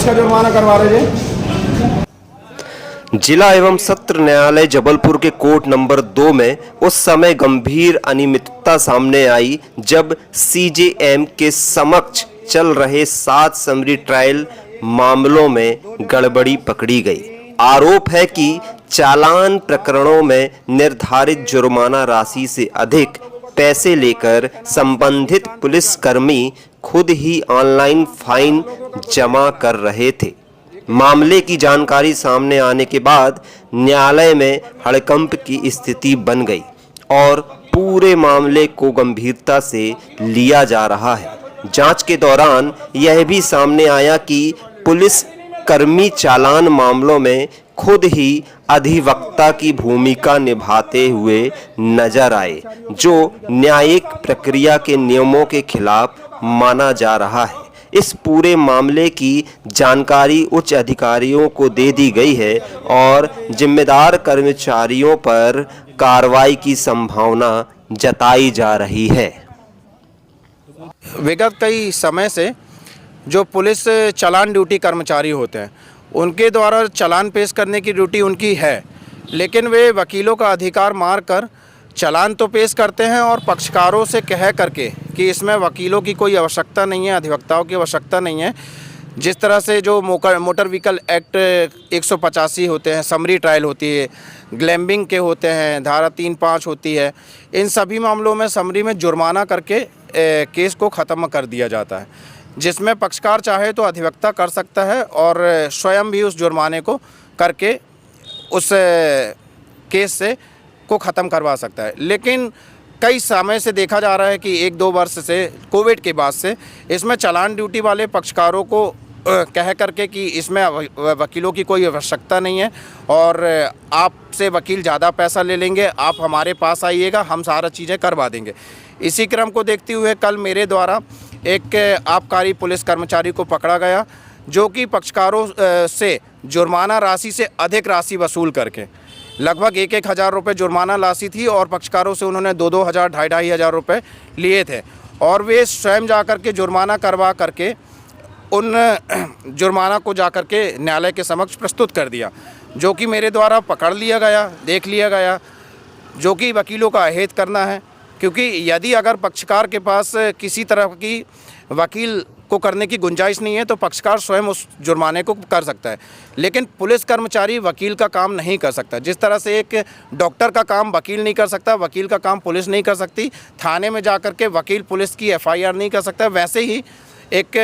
किसका जुर्माना करवा रहे थे? जिला एवं सत्र न्यायालय जबलपुर के कोर्ट नंबर 2 में उस समय गंभीर अनियमितता सामने आई जब सीजेएम के समक्ष चल रहे 7 समरी ट्रायल मामलों में गड़बड़ी पकड़ी गई। आरोप है कि चालान प्रकरणों में निर्धारित जुर्माना राशि से अधिक पैसे लेकर संबंधित पुलिसकर्मी खुद ही ऑनलाइन फाइन जमा कर रहे थे। मामले की जानकारी सामने आने के बाद न्यायालय में हड़कंप की स्थिति बन गई और पूरे मामले को गंभीरता से लिया जा रहा है। जांच के दौरान यह भी सामने आया कि पुलिस कर्मी चालान मामलों में खुद ही अधिवक्ता की भूमिका निभाते हुए नजर आए, जो न्यायिक प्रक्रिया के नियमों के खिलाफ माना जा रहा है। इस पूरे मामले की जानकारी उच्च अधिकारियों को दे दी गई है और जिम्मेदार कर्मचारियों पर कार्रवाई की संभावना जताई जा रही है। विगत कई समय से जो पुलिस चालान ड्यूटी कर्मचारी होते हैं उनके द्वारा चालान पेश करने की ड्यूटी उनकी है, लेकिन वे वकीलों का अधिकार मारकर चालान तो पेश करते हैं और पक्षकारों से कह करके कि इसमें वकीलों की कोई आवश्यकता नहीं है, अधिवक्ताओं की आवश्यकता नहीं है। जिस तरह से जो मोटर व्हीकल एक्ट 185 होते हैं, समरी ट्रायल होती है, ग्लैम्बिंग के होते हैं, धारा 3(5) होती है, इन सभी मामलों में समरी में जुर्माना करके केस को ख़त्म कर दिया जाता है, जिसमें पक्षकार चाहे तो अधिवक्ता कर सकता है और स्वयं भी उस जुर्माने को करके उस केस से को ख़त्म करवा सकता है। लेकिन कई समय से देखा जा रहा है कि 1-2 वर्ष से कोविड के बाद से इसमें चालान ड्यूटी वाले पक्षकारों को कह करके कि इसमें वकीलों की कोई आवश्यकता नहीं है और आपसे वकील ज़्यादा पैसा ले लेंगे, आप हमारे पास आइएगा, हम सारा चीज़ें करवा देंगे। इसी क्रम को देखते हुए कल मेरे द्वारा एक आबकारी पुलिस कर्मचारी को पकड़ा गया, जो कि पक्षकारों से जुर्माना राशि से अधिक राशि वसूल करके लगभग 1-1 हज़ार रुपये जुर्माना राशि थी और पक्षकारों से उन्होंने 2-2 हज़ार 2.5 हज़ार रुपये लिए थे और वे स्वयं जा कर के जुर्माना करवा करके उन जुर्माना को जा कर के न्यायालय के समक्ष प्रस्तुत कर दिया, जो कि मेरे द्वारा पकड़ लिया गया, देख लिया गया, जो कि वकीलों का अहेत करना है। क्योंकि यदि अगर पक्षकार के पास किसी तरह की वकील को करने की गुंजाइश नहीं है तो पक्षकार स्वयं उस जुर्माने को कर सकता है, लेकिन पुलिस कर्मचारी वकील का काम नहीं कर सकता। जिस तरह से एक डॉक्टर का काम वकील नहीं कर सकता, वकील का काम पुलिस नहीं कर सकती, थाने में जाकर के वकील पुलिस की FIR नहीं कर सकता, वैसे ही एक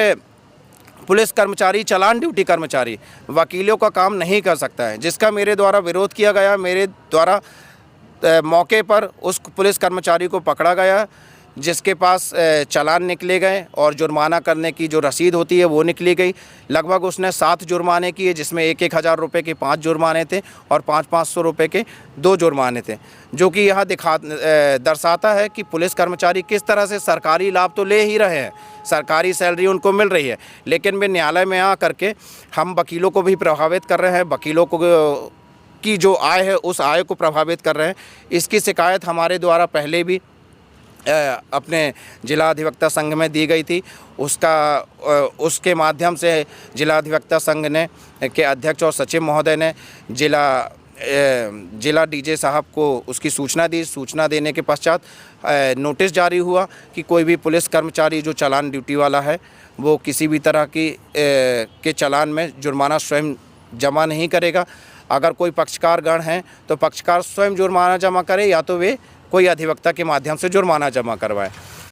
पुलिस कर्मचारी, चालान ड्यूटी कर्मचारी वकीलों का काम नहीं कर सकता है, जिसका मेरे द्वारा विरोध किया गया। मेरे द्वारा मौके पर उस पुलिस कर्मचारी को पकड़ा गया जिसके पास चालान निकले गए और जुर्माना करने की जो रसीद होती है वो निकली गई। लगभग उसने 7 जुर्माने किए, जिसमें 1-1 हज़ार रुपये के 5 जुर्माने थे और 500-500 रुपये के 2 जुर्माने थे, जो कि यह दर्शाता है कि पुलिस कर्मचारी किस तरह से सरकारी लाभ तो ले ही रहे हैं, सरकारी सैलरी उनको मिल रही है, लेकिन वे न्यायालय में आ करके हम वकीलों को भी प्रभावित कर रहे हैं, वकीलों को की जो आय है उस आय को प्रभावित कर रहे हैं। इसकी शिकायत हमारे द्वारा पहले भी अपने जिला अधिवक्ता संघ में दी गई थी। उसके माध्यम से जिला अधिवक्ता संघ ने के अध्यक्ष और सचिव महोदय ने जिला DJ साहब को उसकी सूचना दी। सूचना देने के पश्चात नोटिस जारी हुआ कि कोई भी पुलिस कर्मचारी जो चालान ड्यूटी वाला है वो किसी भी तरह की के चालान में जुर्माना स्वयं जमा नहीं करेगा। अगर कोई पक्षकार गण हैं तो पक्षकार स्वयं जुर्माना जमा करे या तो वे कोई अधिवक्ता के माध्यम से जुर्माना जमा करवाएं।